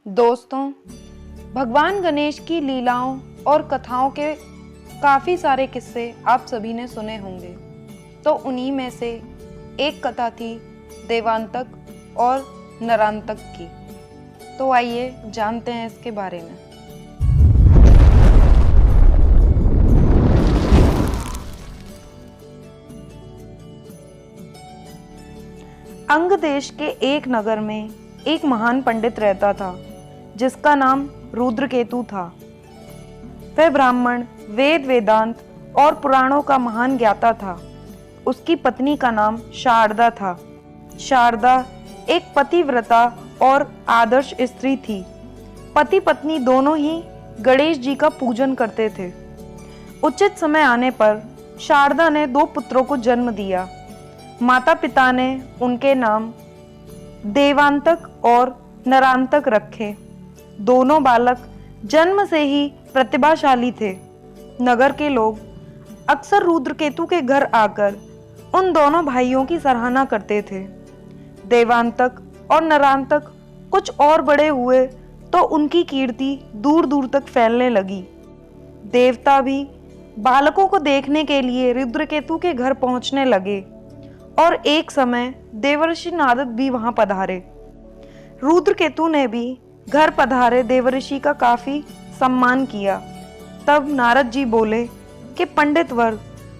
दोस्तों, भगवान गणेश की लीलाओं और कथाओं के काफ़ी सारे किस्से आप सभी ने सुने होंगे। तो उन्हीं में से एक कथा थी देवांतक और नरांतक की। तो आइए जानते हैं इसके बारे में। अंग देश के एक नगर में एक महान पंडित रहता था जिसका नाम रुद्रकेतु था। वह ब्राह्मण, वेद वेदांत और पुराणों का महान ज्ञाता था। उसकी पत्नी का नाम शारदा था। शारदा एक पतिव्रता और आदर्श स्त्री थी। पति पत्नी दोनों ही गणेश जी का पूजन करते थे। उचित समय आने पर शारदा ने 2 पुत्रों को जन्म दिया। माता पिता ने उनके नाम देवांतक और नरांतक रखे। दोनों बालक जन्म से ही प्रतिभाशाली थे। नगर के लोग अक्सर रुद्रकेतु के घर आकर उन दोनों भाइयों की सराहना करते थे। देवांतक और नरांतक कुछ और बड़े हुए तो उनकी कीर्ति दूर दूर तक फैलने लगी। देवता भी बालकों को देखने के लिए रुद्रकेतु के घर पहुंचने लगे और एक समय देवर्षि नारद भी वहां पधारे। रुद्रकेतु ने भी घर पधारे देवर्षि का काफी सम्मान किया। तब नारद जी बोले कि पंडित वर,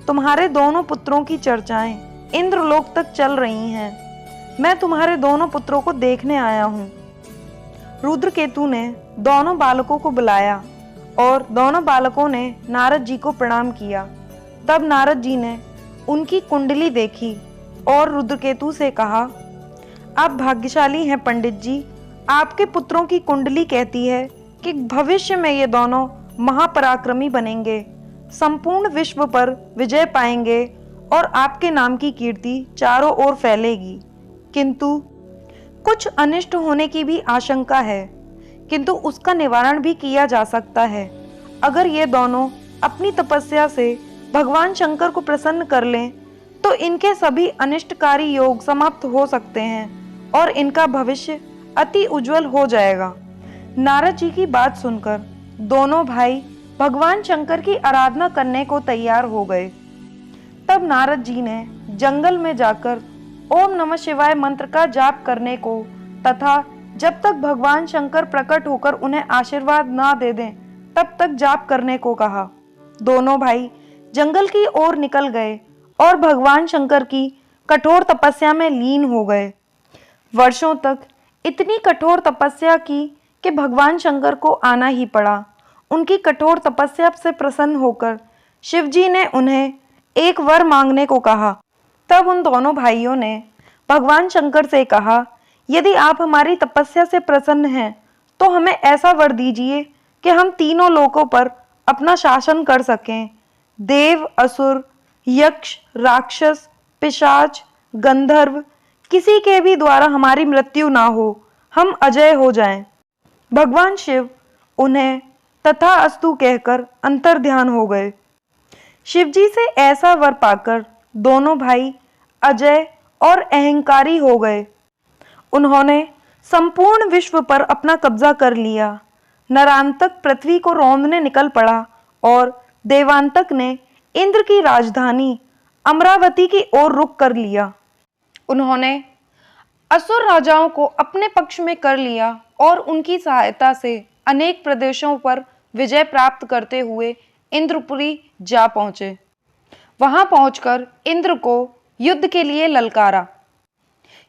तुम्हारे दोनों पुत्रों की चर्चाएं इंद्रलोक तक चल रही हैं। मैं तुम्हारे दोनों पुत्रों को देखने आया हूँ। रुद्रकेतु ने दोनों बालकों को बुलाया और दोनों बालकों ने नारद जी को प्रणाम किया। तब नारद जी ने उनकी कुंडली देखी और रुद्रकेतु से कहा, आप भाग्यशाली हैं पंडित जी। आपके पुत्रों की कुंडली कहती है कि भविष्य में ये दोनों महापराक्रमी बनेंगे, संपूर्ण विश्व पर विजय पाएंगे और आपके नाम की कीर्ति चारों ओर फैलेगी। किंतु कुछ अनिष्ट होने की भी आशंका है, किंतु उसका निवारण भी किया जा सकता है। अगर ये दोनों अपनी तपस्या से भगवान शंकर को प्रसन्न कर लें तो इनके सभी अनिष्टकारी योग समाप्त हो सकते हैं और इनका भविष्य अति उज्जवल हो जाएगा। नारद जी की बात सुनकर दोनों भाई भगवान शंकर की आराधना करने को तैयार हो गए। तब नारद जी ने जंगल में जाकर ओम नमः शिवाय मंत्र का जाप करने को तथा जब तक भगवान शंकर प्रकट होकर उन्हें आशीर्वाद ना दे दें तब तक जाप करने को कहा। दोनों भाई जंगल की ओर निकल गए और भगवान शंकर की कठोर तपस्या में लीन हो गए। वर्षों तक इतनी कठोर तपस्या की कि भगवान शंकर को आना ही पड़ा। उनकी कठोर तपस्या से प्रसन्न होकर शिवजी ने उन्हें एक वर मांगने को कहा। तब उन दोनों भाइयों ने भगवान शंकर से कहा, यदि आप हमारी तपस्या से प्रसन्न हैं तो हमें ऐसा वर दीजिए कि हम तीनों लोकों पर अपना शासन कर सकें। देव, असुर, यक्ष, राक्षस, पिशाच, गंधर्व किसी के भी द्वारा हमारी मृत्यु ना हो, हम अजय हो जाएं। भगवान शिव उन्हें तथास्तु कहकर अंतर्ध्यान हो गए। शिवजी से ऐसा वर पाकर दोनों भाई अजय और अहंकारी हो गए। उन्होंने संपूर्ण विश्व पर अपना कब्जा कर लिया। नरांतक पृथ्वी को रौंदने निकल पड़ा और देवांतक ने इंद्र की राजधानी अमरावती की ओर रुख कर लिया। उन्होंने असुर राजाओं को अपने पक्ष में कर लिया और उनकी सहायता से अनेक प्रदेशों पर विजय प्राप्त करते हुए इंद्रपुरी जा पहुंचे। वहां पहुंचकर इंद्र को युद्ध के लिए ललकारा।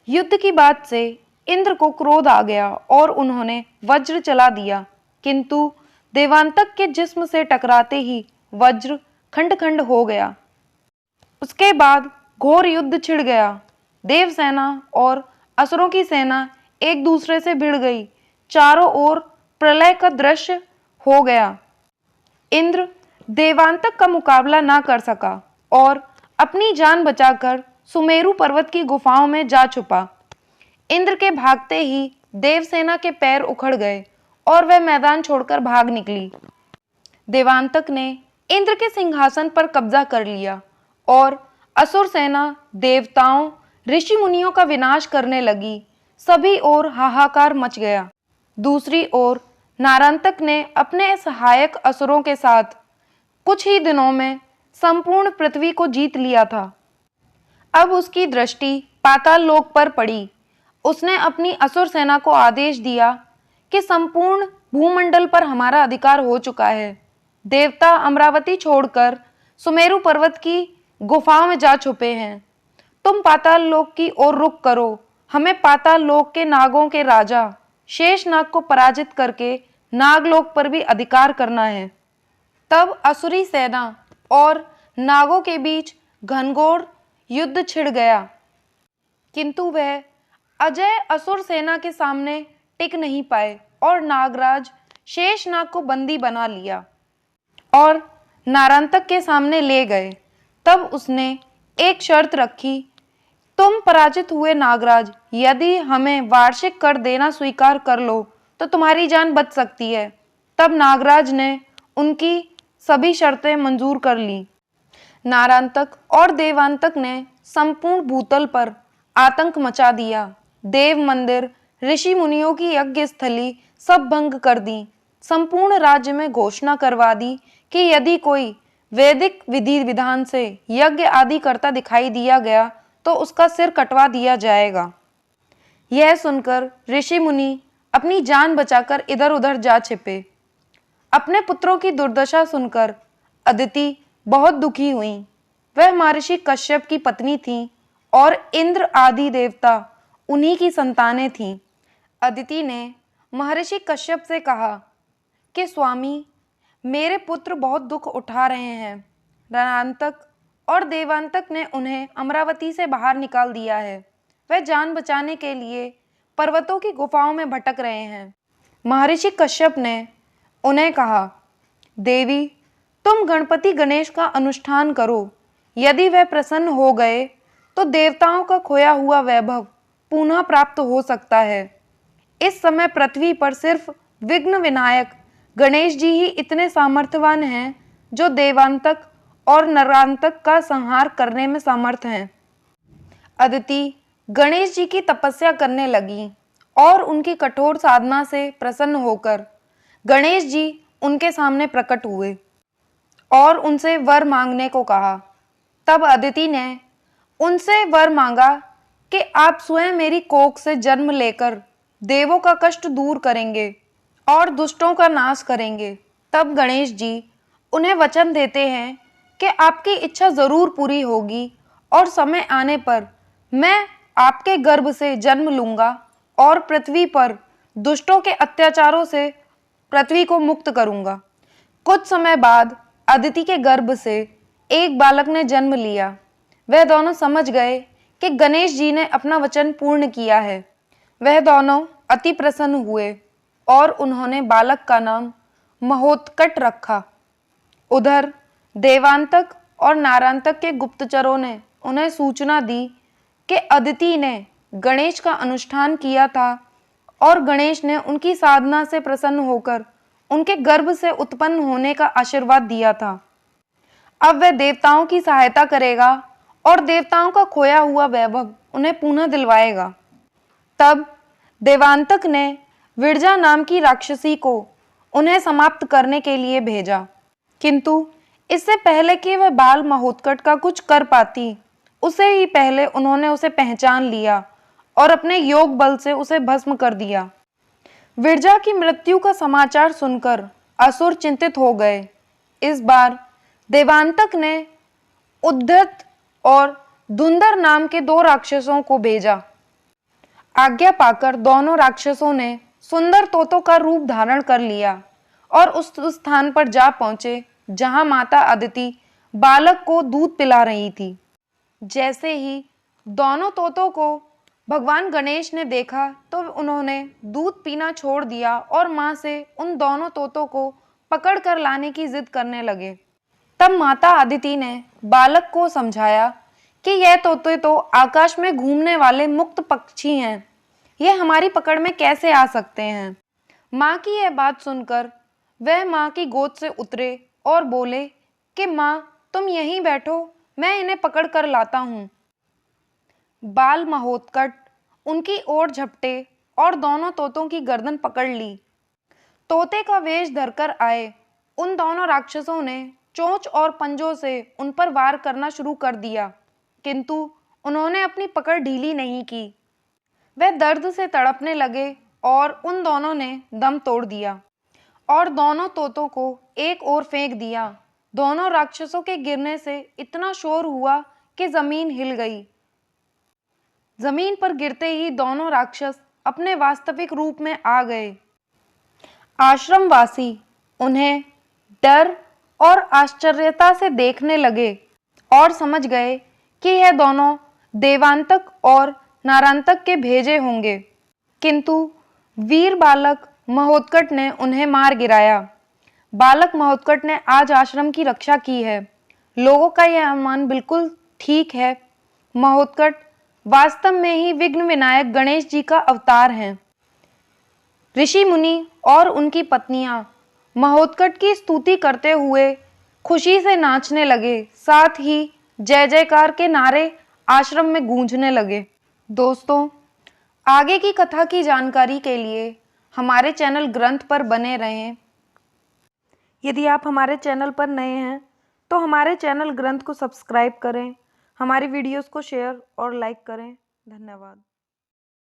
युद्ध की बात से इंद्र को क्रोध आ गया और उन्होंने वज्र चला दिया, किंतु देवांतक के जिस्म से टकराते ही वज्र खंड खंड हो गया। उसके बाद घोर युद्ध छिड़ गया। देवसेना और असुरों की सेना एक दूसरे से भिड़ गई। चारों ओर प्रलय का दृश्य हो गया। इंद्र देवांतक का मुकाबला ना कर सका और अपनी जान बचाकर सुमेरु पर्वत की गुफाओं में जा छुपा। इंद्र के भागते ही देवसेना के पैर उखड़ गए और वह मैदान छोड़कर भाग निकली। देवांतक ने इंद्र के सिंहासन पर कब्जा कर लिया और असुर सेना देवताओं, ऋषि मुनियों का विनाश करने लगी। सभी ओर हाहाकार मच गया। दूसरी ओर नारांतक ने अपने सहायक असुरों के साथ कुछ ही दिनों में संपूर्ण पृथ्वी को जीत लिया था। अब उसकी दृष्टि पाताल लोक पर पड़ी। उसने अपनी असुर सेना को आदेश दिया कि संपूर्ण भूमंडल पर हमारा अधिकार हो चुका है। देवता अमरावती छोड़कर सुमेरु पर्वत की गुफाओं में जा छुपे हैं। तुम पाताल लोक की ओर रुख करो। हमें पाताल लोक के नागों के राजा शेषनाग को पराजित करके नागलोक पर भी अधिकार करना है। तब असुरी सेना और नागों के बीच घनघोर युद्ध छिड़ गया, किंतु वह अजय असुर सेना के सामने टिक नहीं पाए और नागराज शेषनाग को बंदी बना लिया और नारांतक के सामने ले गए। तब उसने एक शर्त रखी, तुम पराजित हुए नागराज, यदि हमें वार्षिक कर देना स्वीकार कर लो तो तुम्हारी जान बच सकती है। तब नागराज ने उनकी सभी शर्तें मंजूर कर ली। नारांतक और देवांतक ने संपूर्ण भूतल पर आतंक मचा दिया। देव मंदिर, ऋषि मुनियों की यज्ञ स्थली सब भंग कर दी। संपूर्ण राज्य में घोषणा करवा दी कि यदि कोई वैदिक विधि विधान से यज्ञ आदि करता दिखाई दिया गया तो उसका सिर कटवा दिया जाएगा। यह सुनकर ऋषि मुनि अपनी जान बचाकर इधर उधर जा छिपे। अपने पुत्रों की दुर्दशा सुनकर अदिति बहुत दुखी हुई। वह महर्षि कश्यप की पत्नी थी और इंद्र आदि देवता उन्हीं की संतानें थीं। अदिति ने महर्षि कश्यप से कहा कि स्वामी, मेरे पुत्र बहुत दुख उठा रहे हैं। नारांतक और देवांतक ने उन्हें अमरावती से बाहर निकाल दिया है। वह जान बचाने के लिए पर्वतों की गुफाओं में भटक रहे हैं। महर्षि कश्यप ने उन्हें कहा, देवी, तुम गणपति गणेश का अनुष्ठान करो। यदि वह प्रसन्न हो गए तो देवताओं का खोया हुआ वैभव पुनः प्राप्त हो सकता है। इस समय पृथ्वी पर सिर्फ विघ्न विनायक गणेश जी ही इतने सामर्थ्यवान हैं जो देवांतक और नरांतक का संहार करने में समर्थ हैं। अदिति गणेश जी की तपस्या करने लगी और उनकी कठोर साधना से प्रसन्न होकर गणेश जी उनके सामने प्रकट हुए और उनसे वर मांगने को कहा। तब अदिति ने उनसे वर मांगा कि आप स्वयं मेरी कोख से जन्म लेकर देवों का कष्ट दूर करेंगे और दुष्टों का नाश करेंगे। तब गणेश जी उन्हें वचन देते हैं कि आपकी इच्छा जरूर पूरी होगी और समय आने पर मैं आपके गर्भ से जन्म लूंगा और पृथ्वी पर दुष्टों के अत्याचारों से पृथ्वी को मुक्त करूंगा। कुछ समय बाद अदिति के गर्भ से एक बालक ने जन्म लिया। वह दोनों समझ गए कि गणेश जी ने अपना वचन पूर्ण किया है। वह दोनों अति प्रसन्न हुए और उन्होंने बालक का नाम महोत्कट रखा। उधर देवांतक और नारांतक के गुप्तचरों ने उन्हें सूचना दी कि अदिति ने गणेश का अनुष्ठान किया था और गणेश ने उनकी साधना से प्रसन्न होकर उनके गर्भ से उत्पन्न होने का आशीर्वाद दिया था। अब वह देवताओं की सहायता करेगा और देवताओं का खोया हुआ वैभव उन्हें पुनः दिलवाएगा। तब देवांतक ने विरजा नाम की राक्षसी को उन्हें समाप्त करने के लिए भेजा, किंतु इससे पहले कि वह बाल महोत्कट का कुछ कर पाती, उसे ही पहले उन्होंने उसे पहचान लिया और अपने योग बल से उसे भस्म कर दिया। विरजा की मृत्यु का समाचार सुनकर असुर चिंतित हो गए। इस बार देवांतक ने उद्धत और धुंधर नाम के दो राक्षसों को भेजा। आज्ञा पाकर दोनों राक्षसों ने सुंदर तोतों का रूप धारण कर लिया और उस स्थान पर जा पहुंचे जहां माता अदिति बालक को दूध पिला रही थी। जैसे ही दोनों तोतों को भगवान गणेश ने देखा तो उन्होंने दूध पीना छोड़ दिया और मां से उन दोनों तोतों को पकड़ कर लाने की जिद करने लगे। तब माता अदिति ने बालक को समझाया कि यह तोते तो आकाश में घूमने वाले मुक्त पक्षी हैं, यह हमारी पकड़ में कैसे आ सकते हैं। माँ की यह बात सुनकर वह माँ की गोद से उतरे और बोले कि माँ, तुम यहीं बैठो, मैं इन्हें पकड़ कर लाता हूँ। बाल महोत्कट उनकी ओर झपटे और दोनों तोतों की गर्दन पकड़ ली। तोते का वेश धरकर आए उन दोनों राक्षसों ने चोंच और पंजों से उन पर वार करना शुरू कर दिया, किंतु उन्होंने अपनी पकड़ ढीली नहीं की। वे दर्द से तड़पने लगे और उन दोनों ने दम तोड़ दिया और दोनों तोतों को एक ओर फेंक दिया। दोनों राक्षसों के गिरने से इतना शोर हुआ कि जमीन हिल गई। जमीन पर गिरते ही दोनों राक्षस अपने वास्तविक रूप में आ गए। आश्रमवासी उन्हें डर और आश्चर्यता से देखने लगे और समझ गए कि यह दोनों देवांतक और नारांतक के भेजे होंगे, किंतु वीर बालक महोत्कट ने उन्हें मार गिराया। बालक महोत्कट ने आज आश्रम की रक्षा की है। लोगों का यह अनुमान बिल्कुल ठीक है। महोत्कट वास्तव में ही विघ्न विनायक गणेश जी का अवतार हैं। ऋषि मुनि और उनकी पत्नियां महोत्कट की स्तुति करते हुए खुशी से नाचने लगे। साथ ही जय जयकार के नारे आश्रम में गूंजने लगे। दोस्तों, आगे की कथा की जानकारी के लिए हमारे चैनल ग्रंथ पर बने रहें। यदि आप हमारे चैनल पर नए हैं तो हमारे चैनल ग्रंथ को सब्सक्राइब करें, हमारी वीडियोस को शेयर और लाइक करें। धन्यवाद।